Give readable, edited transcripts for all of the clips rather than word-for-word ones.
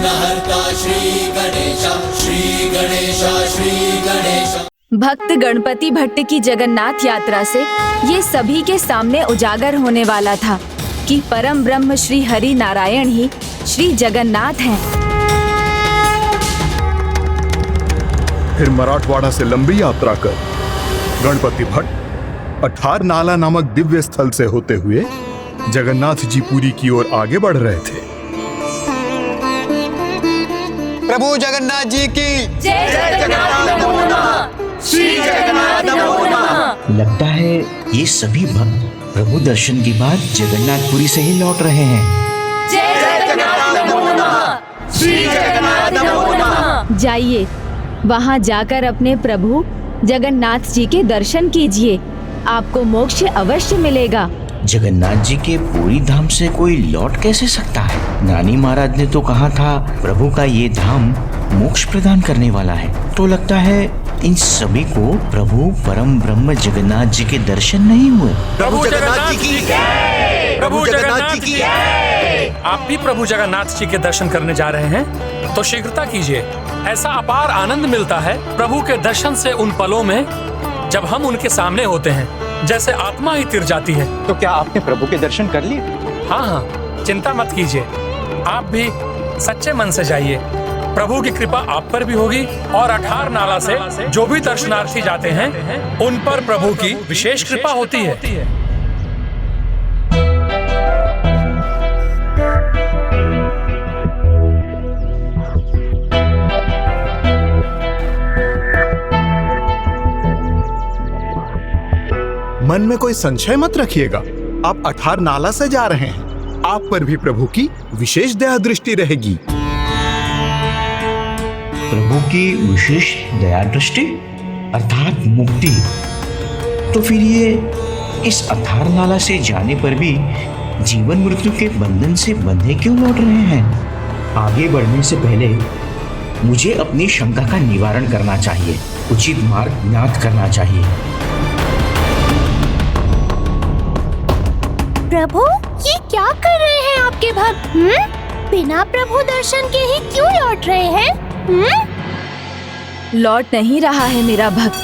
विघ्नहर्ता श्री गणेश, श्री गणेश, श्री गणेश। भक्त गणपति भट्ट की जगन्नाथ यात्रा से ये सभी के सामने उजागर होने वाला था कि परम ब्रह्म श्री हरि नारायण ही श्री जगन्नाथ हैं। फिर मराठवाड़ा से लंबी यात्रा कर गणपति भट्ट अठार नाला नामक दिव्य स्थल से होते हुए जगन्नाथ जी पुरी की ओर आगे बढ़ रहे थे। प्रभु जगन्नाथ जी की जय जगन्नाथ नमो नमः, श्री जगन्नाथ नमो नमः। लगता है ये सभी भक्त प्रभु दर्शन के बाद जगन्नाथपुरी से ही लौट रहे हैं। जय जगन्नाथ नमो नमः, श्री जगन्नाथ नमो नमः। जाइए वहाँ जाकर अपने प्रभु जगन्नाथ जी के दर्शन कीजिए, आपको मोक्ष अवश्य मिलेगा। जगन्नाथ जी के पूरी धाम से कोई लौट कैसे सकता है? नानी महाराज ने तो कहा था प्रभु का ये धाम मोक्ष प्रदान करने वाला है। तो लगता है इन सभी को प्रभु परम ब्रह्म जगन्नाथ जी के दर्शन नहीं हुए। प्रभु जगन्नाथ जी की जय, प्रभु जगन्नाथ जी की जय। आप भी प्रभु जगन्नाथ जी के दर्शन करने जा रहे हैं तो शीघ्रता कीजिए। ऐसा अपार आनंद मिलता है प्रभु के दर्शन से उन पलों में जब हम उनके सामने होते हैं, जैसे आत्मा ही तिर जाती है। तो क्या आपने प्रभु के दर्शन कर लिए? हाँ हाँ, चिंता मत कीजिए, आप भी सच्चे मन से जाइए। प्रभु की कृपा आप पर भी होगी और अठार नाला से जो भी दर्शनार्थी जाते हैं उन पर प्रभु की विशेष कृपा होती है। मन में कोई संशय मत रखिएगा, आप अठार नाला से जा रहे हैं, आप पर भी प्रभु की विशेष दया दृष्टि रहेगी। प्रभु की विशेष दया दृष्टि अर्थात मुक्ति। तो फिर ये इस अठार नाला से जाने पर भी जीवन मृत्यु के बंधन से बंधे क्यों लौट रहे हैं? आगे बढ़ने से पहले मुझे अपनी शंका का निवारण करना चाहिए, उचित मार्ग ज्ञात करना चाहिए। प्रभु, ये क्या कर रहे हैं आपके भक्त? बिना प्रभु दर्शन के ही क्यों लौट रहे हैं? लौट नहीं रहा है मेरा भक्त,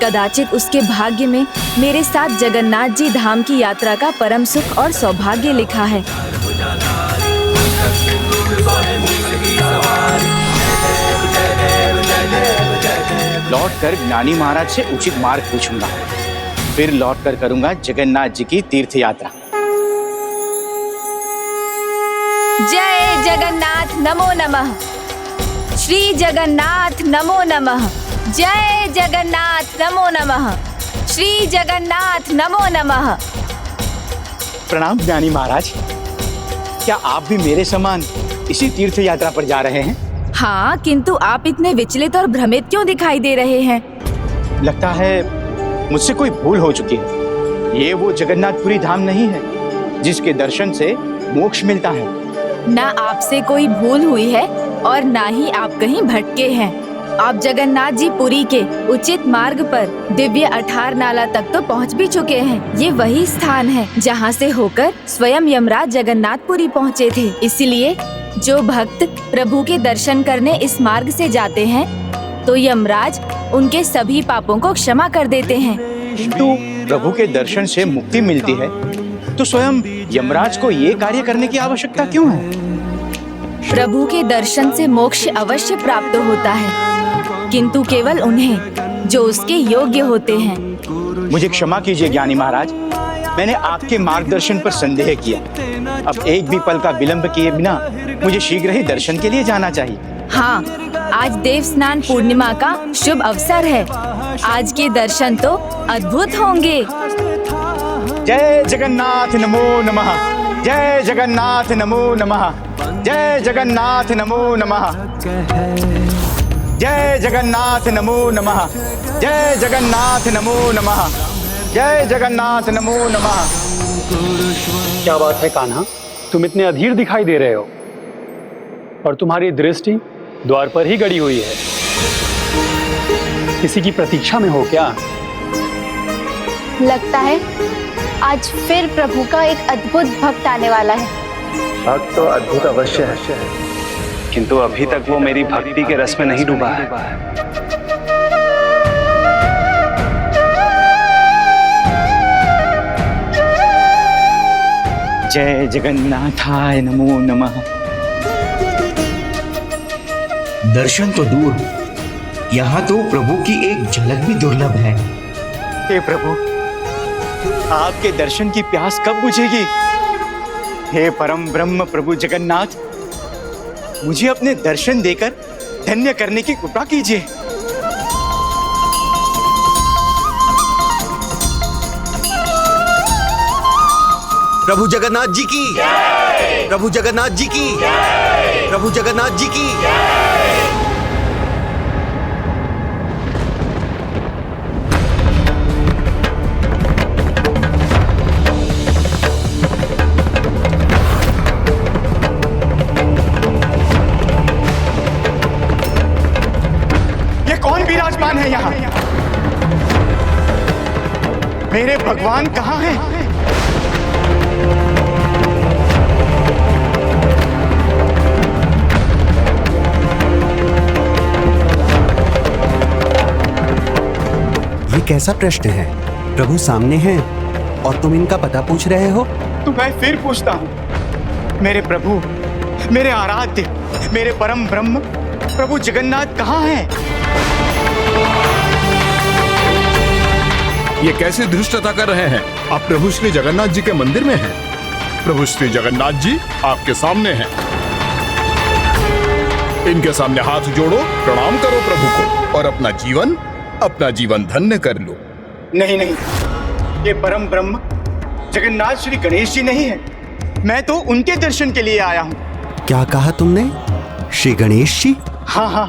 कदाचित उसके भाग्य में मेरे साथ जगन्नाथ जी धाम की यात्रा का परम सुख और सौभाग्य लिखा है। लौट कर ज्ञानी महाराज से उचित मार्ग पूछूंगा, फिर लौट कर करूंगा जगन्नाथ जी की तीर्थ यात्रा। जय जगन्नाथ नमो नमः, श्री जगन्नाथ नमो नमः। जय जगन्नाथ नमो नमः, श्री जगन्नाथ नमो नमः। प्रणाम ज्ञानी महाराज, क्या आप भी मेरे समान इसी तीर्थ यात्रा पर जा रहे हैं? हाँ, किंतु आप इतने विचलित और भ्रमित क्यों दिखाई दे रहे हैं? लगता है मुझसे कोई भूल हो चुकी है। ये वो जगन्नाथपुरी धाम नहीं है जिसके दर्शन से मोक्ष मिलता है। ना आपसे कोई भूल हुई है और ना ही आप कहीं भटके हैं। आप जगन्नाथ जी पुरी के उचित मार्ग पर दिव्य अठार नाला तक तो पहुंच भी चुके हैं। ये वही स्थान है जहां से होकर स्वयं यमराज जगन्नाथपुरी पहुंचे थे। इसलिए जो भक्त प्रभु के दर्शन करने इस मार्ग से जाते हैं तो यमराज उनके सभी पापों को क्षमा कर देते हैं। किंतु प्रभु के दर्शन से मुक्ति मिलती है तो स्वयं यमराज को ये कार्य करने की आवश्यकता क्यों है? प्रभु के दर्शन से मोक्ष अवश्य प्राप्त होता है, किंतु केवल उन्हें जो उसके योग्य होते हैं। मुझे क्षमा कीजिए ज्ञानी महाराज, मैंने आपके मार्गदर्शन पर संदेह किया। अब एक भी पल का विलंब किए बिना मुझे शीघ्र ही दर्शन के लिए जाना चाहिए। हाँ, आज देव स्नान पूर्णिमा का शुभ अवसर है। आज के दर्शन तो अद्भुत होंगे। जय जगन्नाथ नमो नमः, जय जगन्नाथ नमो नमः, जय जगन्नाथ नमो नमः, जय जगन्नाथ नमो नमः, जय जगन्नाथ नमो नमः, जय जगन्नाथ नमो नमः। क्या बात है कान्हा, तुम इतने अधीर दिखाई दे रहे हो और तुम्हारी दृष्टि द्वार पर ही गड़ी हुई है। किसी की प्रतीक्षा में हो क्या? लगता है आज फिर प्रभु का एक अद्भुत भक्त आने वाला है। भक्त तो अद्भुत अवश्य है, किंतु अभी तक वो मेरी भक्ति के रस में नहीं डूबा है। जय जगन्नाथाय नमो नमः। दर्शन तो दूर, यहाँ तो प्रभु की एक झलक भी दुर्लभ है। हे प्रभु, आपके दर्शन की प्यास कब बुझेगी? हे परम ब्रह्म प्रभु जगन्नाथ, मुझे अपने दर्शन देकर धन्य करने की कृपा कीजिए। प्रभु जगन्नाथ जी की, प्रभु जगन्नाथ जी की, प्रभु जगन्नाथ जी की। ये कौन विराजमान है यहाँ? मेरे भगवान कहाँ हैं? ये कैसा प्रश्न है? प्रभु सामने हैं और तुम इनका पता पूछ रहे हो? तो मैं फिर पूछता हूँ, मेरे प्रभु, मेरे आराध्य, मेरे परम ब्रह्म प्रभु जगन्नाथ कहाँ हैं? ये कैसी धृष्टता कर रहे हैं? आप प्रभु श्री जगन्नाथ जी के मंदिर में हैं। प्रभु श्री जगन्नाथ जी आपके सामने हैं। इनके सामने हाथ जोड़ो, प्रणाम करो प्रभु को और अपना जीवन धन्य कर लो। नहीं नहीं, ये परम ब्रह्म जगन्नाथ श्री गणेश जी नहीं है। मैं तो उनके दर्शन के लिए आया हूँ। क्या कहा तुमने? श्री गणेश जी? हाँ हाँ,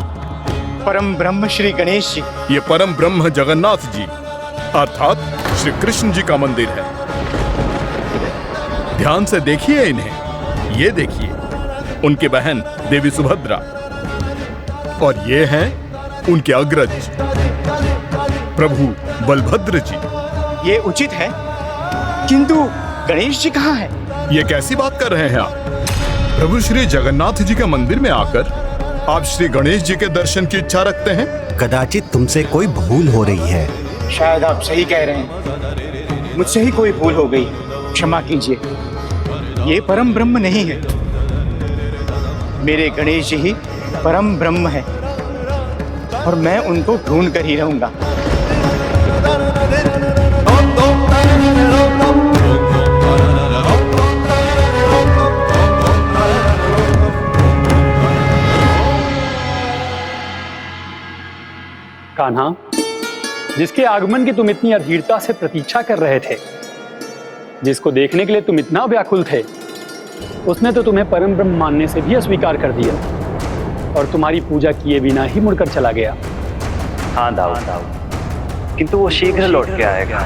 परम ब्रह्म श्री गणेश जी। ये परम ब्रह्म जगन्नाथ जी अर्थात श्री कृष्ण जी का मंदिर है। ध्यान से देखिए इन्हें। ये देखिए, उनकी बहन देवी सुभद्रा और ये हैं उनके अग्रज प्रभु बलभद्र जी। ये उचित है, किंतु गणेश जी कहाँ हैं? ये कैसी बात कर रहे हैं आप? प्रभु श्री जगन्नाथ जी के मंदिर में आकर आप श्री गणेश जी के दर्शन की इच्छा रखते हैं? कदाचित तुमसे कोई भूल हो रही है। शायद आप सही कह रहे हैं, मुझसे ही कोई भूल हो गई, क्षमा कीजिए। ये परम ब्रह्म नहीं है, मेरे गणेश जी ही परम ब्रह्म है और मैं उनको ढूंढ कर ही रहूंगा। कान्हा, जिसके आगमन की तुम इतनी अधीरता से प्रतीक्षा कर रहे थे, जिसको देखने के लिए तुम इतना व्याकुल थे, उसने तो तुम्हें परम ब्रह्म मानने से भी अस्वीकार कर दिया और तुम्हारी पूजा किए बिना ही मुड़कर चला गया। हाँ दाऊद, किंतु वो शीघ्र लौट के आएगा।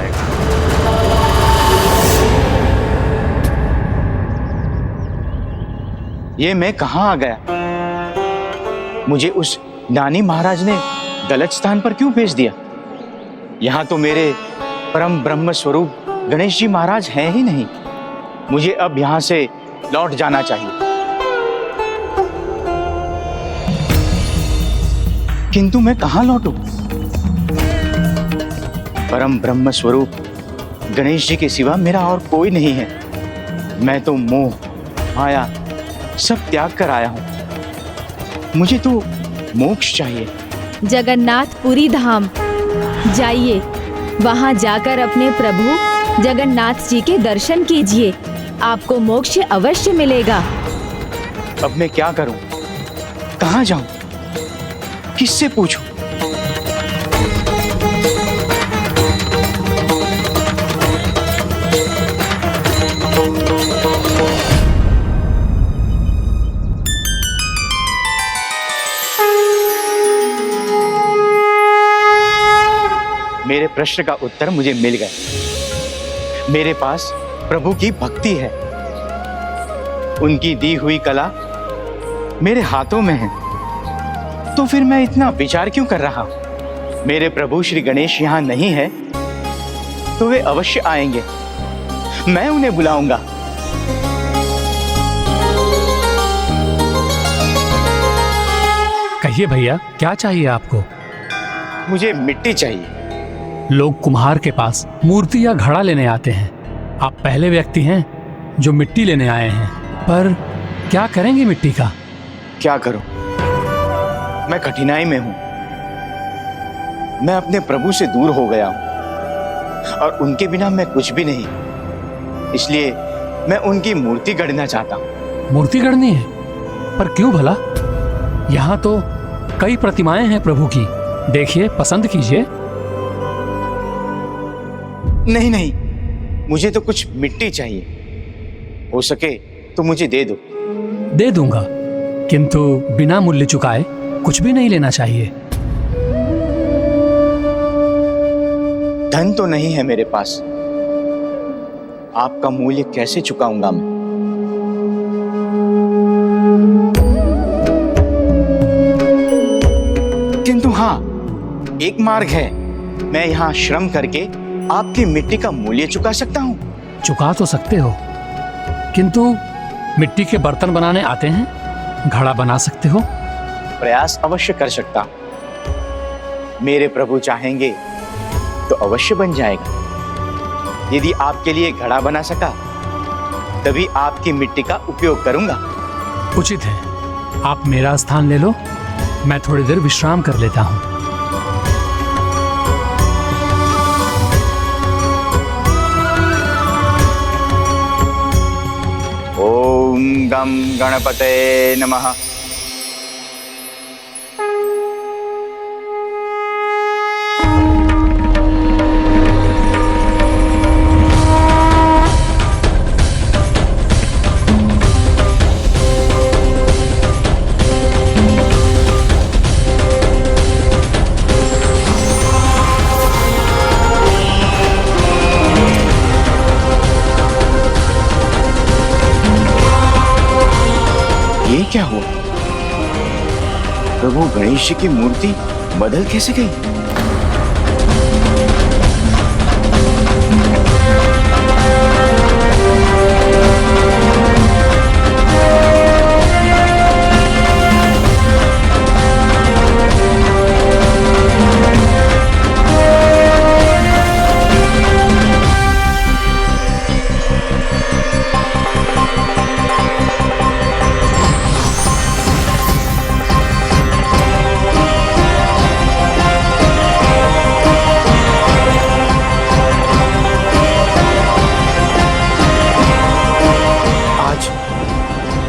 ये मैं कहाँ आ गया? मुझे उस दानी महाराज ने गलत स्थान पर क्यों भेज दिया? यहाँ तो मेरे परम ब्रह्म स्वरूप गणेश जी महाराज हैं ही नहीं। मुझे अब यहाँ से लौट जाना चाहिए। किंतु मैं कहाँ लौटूं? परम ब्रह्म स्वरूप गणेश जी के सिवा मेरा और कोई नहीं है। मैं तो मोह माया सब त्याग कर आया हूँ। मुझे तो मोक्ष चाहिए। जगन्नाथपुरी धाम जाइए, वहाँ जाकर अपने प्रभु जगन्नाथ जी के दर्शन कीजिए, आपको मोक्ष अवश्य मिलेगा। अब मैं क्या करूं? कहाँ जाऊं? किससे पूछूं? मेरे प्रश्न का उत्तर मुझे मिल गया। मेरे पास प्रभु की भक्ति है, उनकी दी हुई कला मेरे हाथों में है, तो फिर मैं इतना विचार क्यों कर रहा हूं? मेरे प्रभु श्री गणेश यहाँ नहीं है तो वे अवश्य आएंगे, मैं उन्हें बुलाऊंगा। कहिए भैया, क्या चाहिए आपको? मुझे मिट्टी चाहिए। लोग कुम्हार के पास मूर्ति या घड़ा लेने आते हैं। आप पहले व्यक्ति हैं जो मिट्टी लेने आए हैं। पर क्या करेंगे मिट्टी का? क्या करूं? मैं कठिनाई में हूं। मैं अपने प्रभु से दूर हो गया हूं और उनके बिना मैं कुछ भी नहीं। इसलिए मैं उनकी मूर्ति गढ़ना चाहता हूं। मूर्ति गढ़नी है? पर क्यों भला? यहाँ तो कई प्रतिमाएं हैं प्रभु की। देखिए, पसंद कीजिए। नहीं नहीं, मुझे तो कुछ मिट्टी चाहिए। हो सके तो मुझे दे दो। दे दूंगा, किंतु बिना मूल्य चुकाए कुछ भी नहीं लेना चाहिए। धन तो नहीं है मेरे पास। आपका मूल्य कैसे चुकाऊंगा मैं? किंतु हाँ, एक मार्ग है। मैं यहाँ श्रम करके आपकी मिट्टी का मूल्य चुका सकता हूँ। चुका तो सकते हो, किंतु मिट्टी के बर्तन बनाने आते हैं? घड़ा बना सकते हो? प्रयास अवश्य कर सकता हूँ। मेरे प्रभु चाहेंगे तो अवश्य बन जाएगा। यदि आपके लिए घड़ा बना सका, तभी आपकी मिट्टी का उपयोग करूंगा। उचित है, आप मेरा स्थान ले लो। मैं थोड़ी देर विश्राम कर लेता हूँ। ओम गम गणपते नमः। ये क्या हुआ? प्रभु गणेश जी की मूर्ति बदल कैसे गई?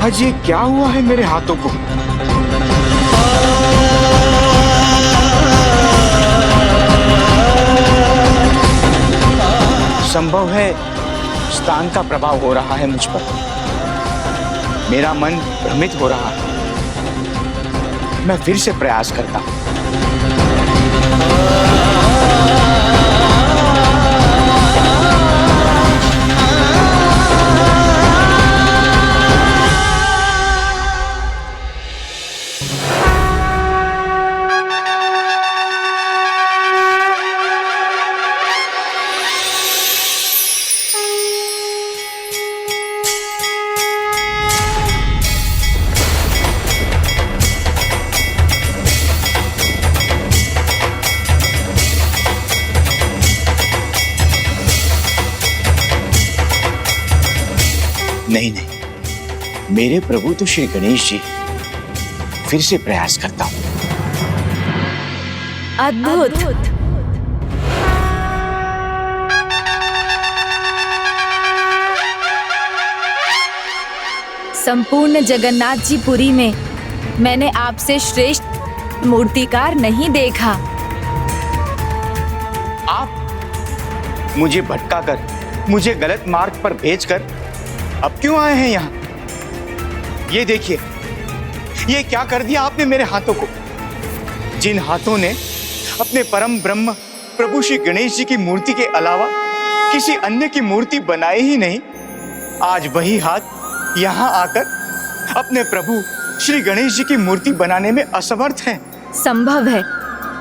आज ये क्या हुआ है मेरे हाथों को? संभव है स्थान का प्रभाव हो रहा है मुझ पर। मेरा मन भ्रमित हो रहा है। मैं फिर से प्रयास करता हूं। नहीं नहीं, मेरे प्रभु तो श्री गणेश जी। फिर से प्रयास करता हूं। अद्भुत। संपूर्ण जगन्नाथ जी पुरी में मैंने आपसे श्रेष्ठ मूर्तिकार नहीं देखा। आप मुझे भटकाकर, मुझे गलत मार्ग पर भेजकर अब क्यों आए हैं यहाँ? ये देखिए, ये क्या कर दिया आपने मेरे हाथों को? जिन हाथों ने अपने परम ब्रह्म प्रभु श्री गणेश जी की मूर्ति के अलावा किसी अन्य की मूर्ति बनाई ही नहीं, आज वही हाथ यहाँ आकर अपने प्रभु श्री गणेश जी की मूर्ति बनाने में असमर्थ हैं। संभव है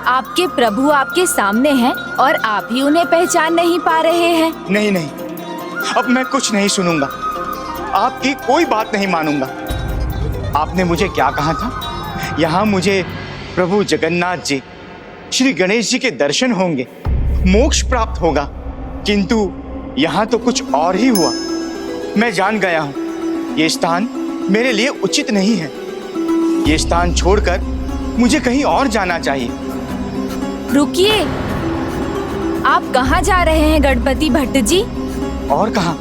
आपके प्रभु आपके सामने हैं और आप ही उन्हें पहचान नहीं पा रहे हैं। नहीं नहीं, अब मैं कुछ नहीं सुनूंगा। आपकी कोई बात नहीं मानूंगा। आपने मुझे क्या कहा था? यहाँ मुझे प्रभु जगन्नाथ जी, श्री गणेश जी के दर्शन होंगे, मोक्ष प्राप्त होगा। किंतु यहाँ तो कुछ और ही हुआ। मैं जान गया हूँ ये स्थान मेरे लिए उचित नहीं है। ये स्थान छोड़कर मुझे कहीं और जाना चाहिए। रुकिए, आप कहाँ जा रहे हैं गणपति भट्ट जी? और कहाँ?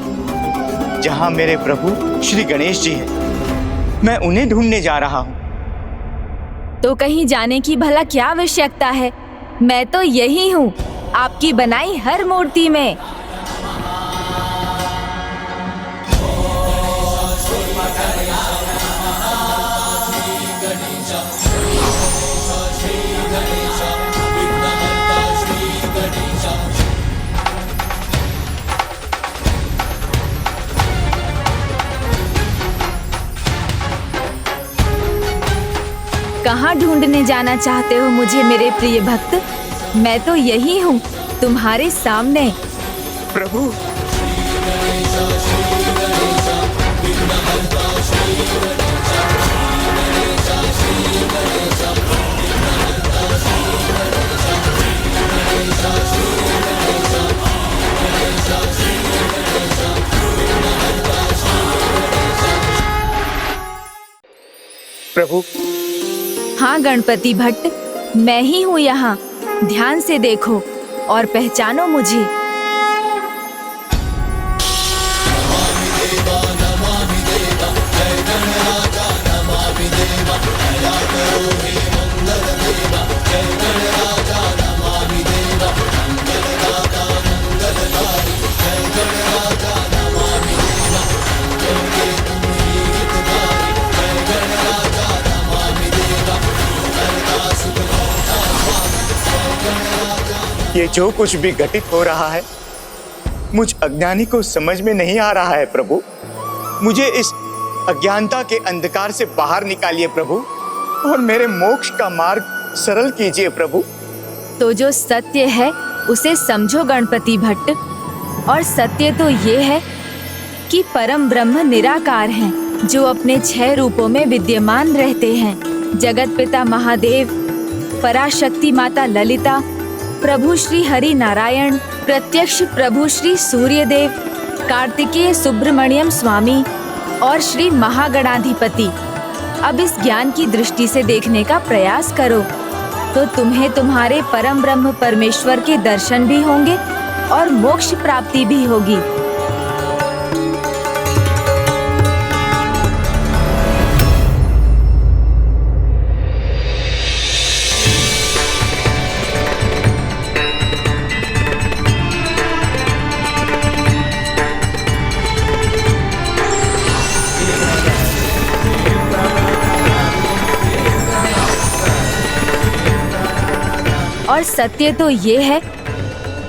जहाँ मेरे प्रभु श्री गणेश जी हैं, मैं उन्हें ढूंढने जा रहा हूँ। तो कहीं जाने की भला क्या आवश्यकता है? मैं तो यही हूँ, आपकी बनाई हर मूर्ति में। कहाँ ढूंढने जाना चाहते हो मुझे मेरे प्रिय भक्त? मैं तो यही हूँ, तुम्हारे सामने। प्रभु, प्रभु। हाँ गणपति भट्ट, मैं ही हूँ यहाँ। ध्यान से देखो और पहचानो मुझे। ये जो कुछ भी घटित हो रहा है, मुझ अज्ञानी को समझ में नहीं आ रहा है प्रभु। मुझे इस अज्ञानता के अंधकार से बाहर निकालिए प्रभु, और मेरे मोक्ष का मार्ग सरल कीजिए प्रभु। तो जो सत्य है उसे समझो गणपति भट्ट, और सत्य तो ये है कि परम ब्रह्म निराकार हैं, जो अपने 6 रूपों में विद्यमान रहते हैं। जगत पिता महादेव, पराशक्ति माता ललिता, प्रभु श्री हरि नारायण, प्रत्यक्ष प्रभु श्री सूर्यदेव, कार्तिकेय सुब्रमण्यम स्वामी और श्री महागणाधिपति। अब इस ज्ञान की दृष्टि से देखने का प्रयास करो, तो तुम्हें तुम्हारे परम ब्रह्म परमेश्वर के दर्शन भी होंगे और मोक्ष प्राप्ति भी होगी। और सत्य तो ये है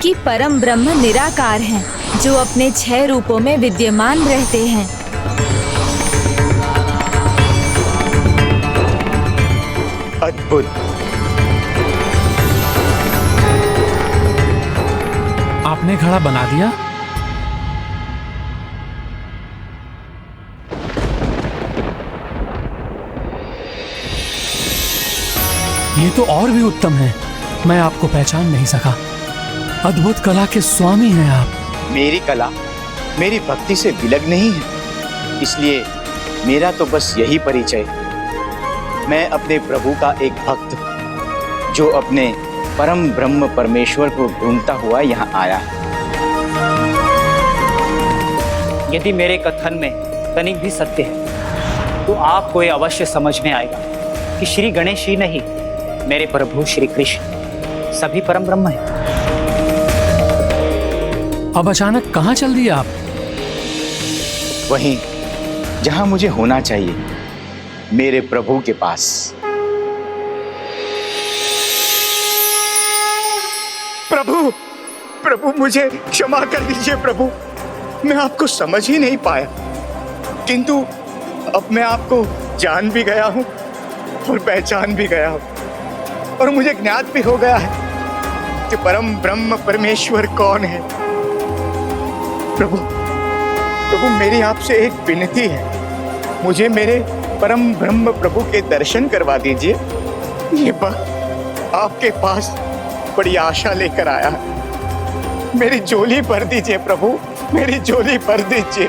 कि परम ब्रह्म निराकार हैं, जो अपने 6 रूपों में विद्यमान रहते हैं। अद्भुत। आपने घड़ा बना दिया? ये तो और भी उत्तम है। मैं आपको पहचान नहीं सका। अद्भुत कला के स्वामी हैं आप। मेरी कला मेरी भक्ति से विलग नहीं है, इसलिए मेरा तो बस यही परिचय। मैं अपने प्रभु का एक भक्त, जो अपने परम ब्रह्म परमेश्वर को ढूंढता हुआ यहाँ आया है। यदि मेरे कथन में तनिक भी सत्य है, तो आपको ये अवश्य समझ में आएगा कि श्री गणेश ही नहीं, मेरे प्रभु श्री कृष्ण सभी परम ब्रह्म हैं। अब अचानक कहाँ चल दिए आप? वहीं जहां मुझे होना चाहिए, मेरे प्रभु के पास। प्रभु, प्रभु मुझे क्षमा कर दीजिए प्रभु, मैं आपको समझ ही नहीं पाया। किंतु अब मैं आपको जान भी गया हूं और पहचान भी गया हूं, और मुझे ज्ञात भी हो गया है कि परम ब्रह्म परमेश्वर कौन है। प्रभु, प्रभु मेरी आपसे एक विनती है, मुझे मेरे परम ब्रह्म प्रभु के दर्शन करवा दीजिए, ये वक्त आपके पास बड़ी आशा लेकर आया है। मेरी झोली भर दीजिए प्रभु, मेरी झोली भर दीजिए,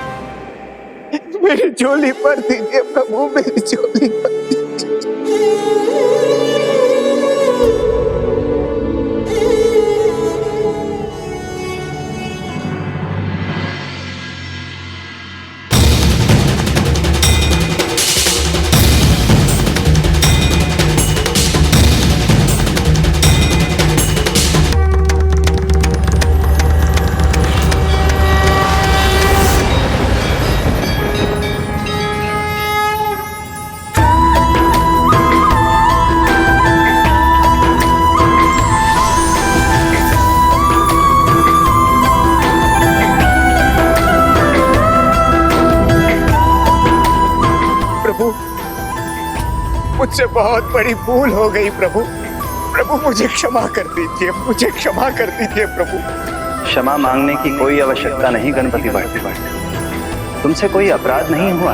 मेरी झोली भर दीजिए प्रभु, मेरी झोली भर मुझसे बहुत बड़ी भूल हो गई प्रभु। प्रभु मुझे क्षमा कर दीजिए, मुझे क्षमा कर दीजिए प्रभु। क्षमा मांगने की कोई आवश्यकता नहीं गणपति भट्ट, तुमसे कोई अपराध नहीं हुआ।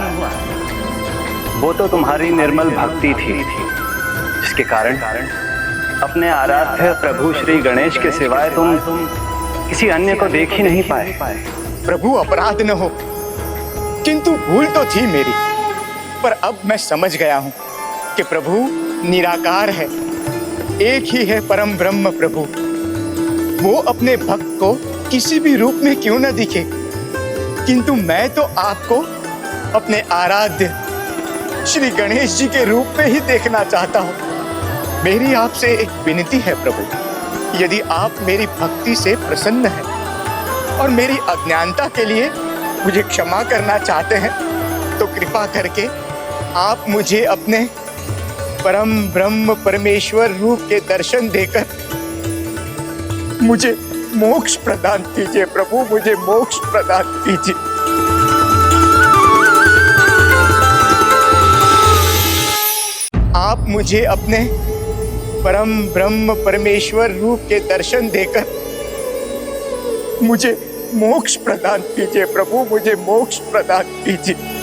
वो तो तुम्हारी निर्मल भक्ति थी जिसके कारण अपने आराध्य प्रभु श्री गणेश के सिवाय तुम किसी अन्य को देख ही नहीं पाए। प्रभु अपराध न हो, किंतु भूल तो थी मेरी, पर अब मैं समझ गया हूं कि प्रभु निराकार है, एक ही है परम ब्रह्म प्रभु। वो अपने भक्त को किसी भी रूप में क्यों न दिखे, किंतु मैं तो आपको अपने आराध्य श्री गणेश जी के रूप में ही देखना चाहता हूँ। मेरी आपसे एक विनती है प्रभु, यदि आप मेरी भक्ति से प्रसन्न हैं और मेरी अज्ञानता के लिए मुझे क्षमा करना चाहते हैं, तो कृपा करके आप मुझे अपने परम ब्रह्म परमेश्वर रूप के दर्शन देकर मुझे मोक्ष प्रदान कीजिए प्रभु, मुझे मोक्ष प्रदान कीजिए। आप मुझे अपने परम ब्रह्म परमेश्वर रूप के दर्शन देकर मुझे मोक्ष प्रदान कीजिए प्रभु, मुझे मोक्ष प्रदान कीजिए।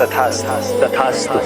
तथास्तु तथास्तु।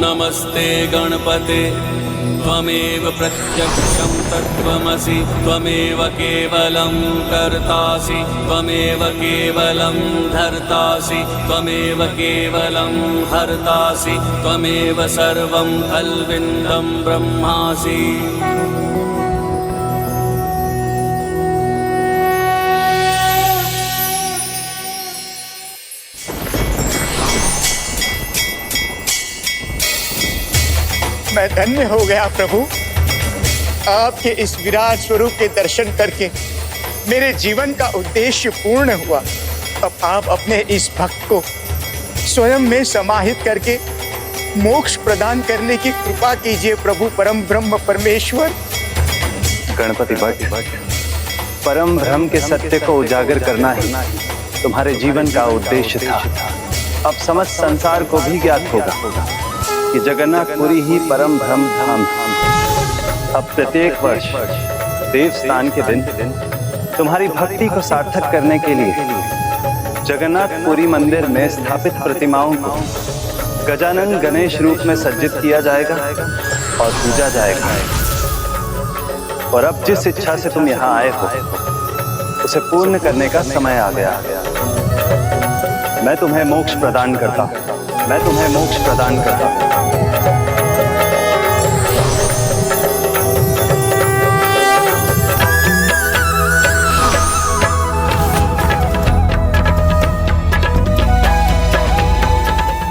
नमस्ते गणपते त्वमेव प्रत्यक्षं तत्त्वमसि त्वमेव केवलं कर्तासि त्वमेव केवलं धर्तासि त्वमेव केवलं हर्तासि त्वमेव सर्वं खल्विन्दं ब्रह्मासि। मैं धन्य हो गया प्रभु, आपके इस विराट स्वरूप के दर्शन करके मेरे जीवन का उद्देश्य पूर्ण हुआ। अब आप अपने इस भक्त को स्वयं में समाहित करके मोक्ष प्रदान करने की कृपा कीजिए प्रभु परम ब्रह्म परमेश्वर। गणपति भट्ट, परम ब्रह्म के सत्य को उजागर करना ही तुम्हारे जीवन का उद्देश्य था। अब समस्त संसार को भी ज्ञात होगा कि जगन्नाथपुरी ही परम ब्रह्म धाम। अब प्रत्येक वर्ष देवस्थान के दिन तुम्हारी भक्ति को सार्थक करने के लिए जगन्नाथपुरी मंदिर में स्थापित प्रतिमाओं को गजानन गणेश रूप में सज्जित किया जाएगा और पूजा जाएगा। और अब जिस इच्छा से तुम यहाँ आए हो उसे पूर्ण करने का समय आ गया। मैं तुम्हें मोक्ष प्रदान करता हूँ। मैं तुम्हें मोक्ष प्रदान करता हूँ।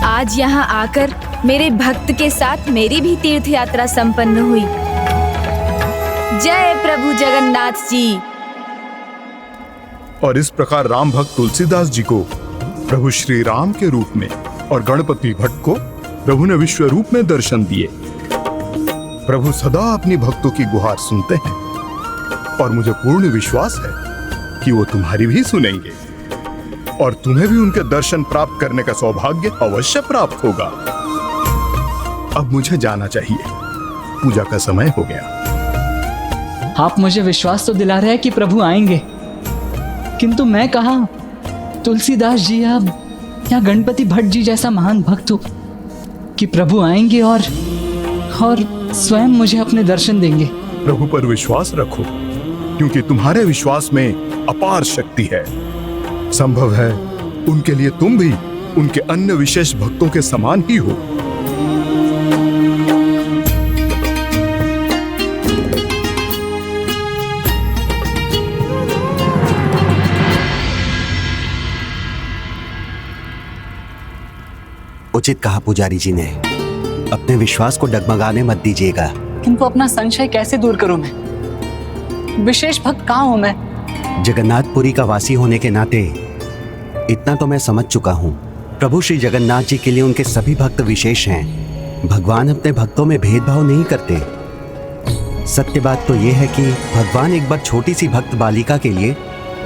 आज यहाँ आकर मेरे भक्त के साथ मेरी भी तीर्थ यात्रा संपन्न हुई। जय प्रभु जगन्नाथ जी। और इस प्रकार राम भक्त तुलसीदास जी को प्रभु श्री राम के रूप में और गणपति भट्ट को प्रभु ने विश्व रूप में दर्शन दिए। प्रभु सदा अपनी भक्तों की गुहार सुनते हैं और मुझे पूर्ण विश्वास है कि वो तुम्हारी भी सुनेंगे और तुम्हें भी उनके दर्शन प्राप्त करने का सौभाग्य अवश्य प्राप्त होगा। अब मुझे जाना चाहिए, पूजा का समय हो गया। आप मुझे विश्वास तो दिला रहे हैं कि प्रभु आएंगे, किंतु मैं कहाँ तुलसीदास जी या गणपति भट्ट जी जैसा महान भक्त हूँ कि प्रभु आएंगे और स्वयं मुझे अपने दर्शन देंगे। प्रभु पर विश्वास रखो, क्योंकि तुम्हारे विश्वास में अपार शक्ति है। संभव है उनके लिए तुम भी उनके अन्य विशेष भक्तों के समान ही हो। उचित कहा पुजारी जी ने, अपने विश्वास को डगमगाने मत दीजिएगा। किंतु अपना संशय कैसे दूर करूं मैं? विशेष भक्त कहाँ हूं मैं? जगन्नाथपुरी का वासी होने के नाते इतना तो मैं समझ चुका हूँ। प्रभु श्री जगन्नाथ जी के लिए उनके सभी भक्त विशेष हैं। भगवान अपने भक्तों में भेदभाव नहीं करते। सत्य बात तो यह है कि भगवान एक बार छोटी सी भक्त बालिका के लिए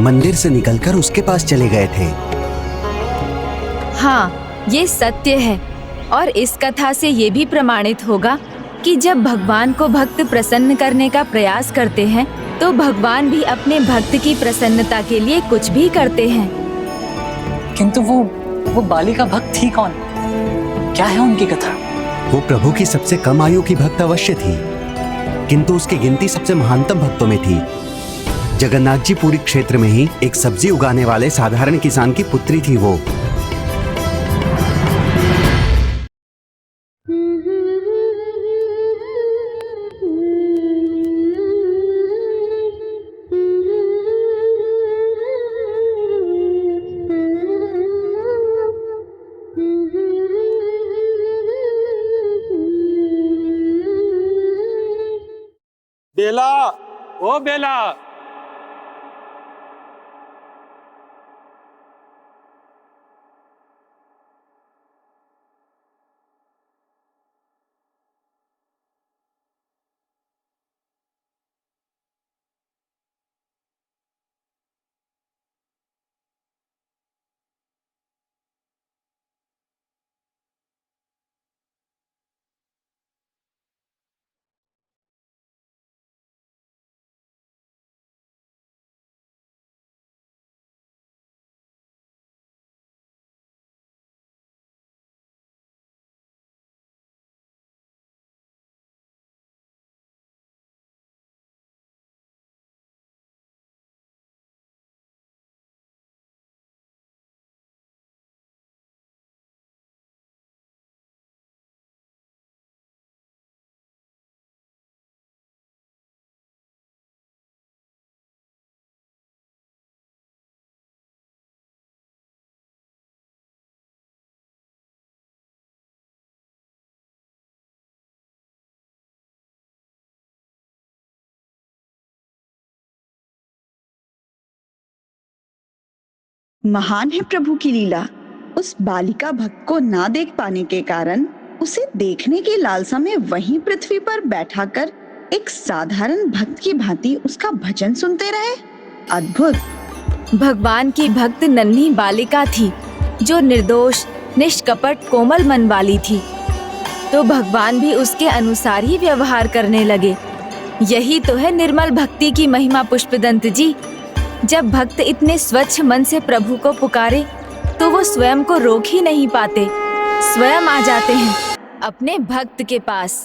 मंदिर से निकलकर उसके पास चले गए थे। हाँ, ये सत्य है और इस कथा से ये भी प्रमाणित होगा कि जब भगवान को भक्त प्रसन्न करने का प्रयास करते हैं तो भगवान भी अपने भक्त की प्रसन्नता के लिए कुछ भी करते हैं। किंतु वो बालिका भक्त थी कौन? क्या है उनकी कथा? वो प्रभु की सबसे कम आयु की भक्त अवश्य थी, किंतु उसकी गिनती सबसे महानतम भक्तों में थी। जगन्नाथ जी पुरी क्षेत्र में ही एक सब्जी उगाने वाले साधारण किसान की पुत्री थी वो। बेला, ओ बेला। महान है प्रभु की लीला। उस बालिका भक्त को ना देख पाने के कारण उसे देखने की लालसा में वहीं पृथ्वी पर बैठाकर एक साधारण भक्त की भांति उसका भजन सुनते रहे। अद्भुत। भगवान की भक्त नन्ही बालिका थी जो निर्दोष, निष्कपट, कोमल मन वाली थी, तो भगवान भी उसके अनुसार ही व्यवहार करने लगे। यही तो है निर्मल भक्ति की महिमा पुष्पदंत जी। जब भक्त इतने स्वच्छ मन से प्रभु को पुकारे तो वो स्वयं को रोक ही नहीं पाते, स्वयं आ जाते हैं अपने भक्त के पास।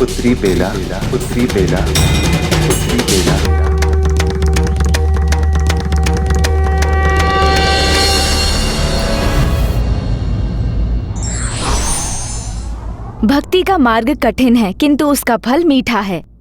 पुत्री बेला, पुत्री बेला, पुत्री बेला। भक्ति का मार्ग कठिन है किंतु उसका फल मीठा है।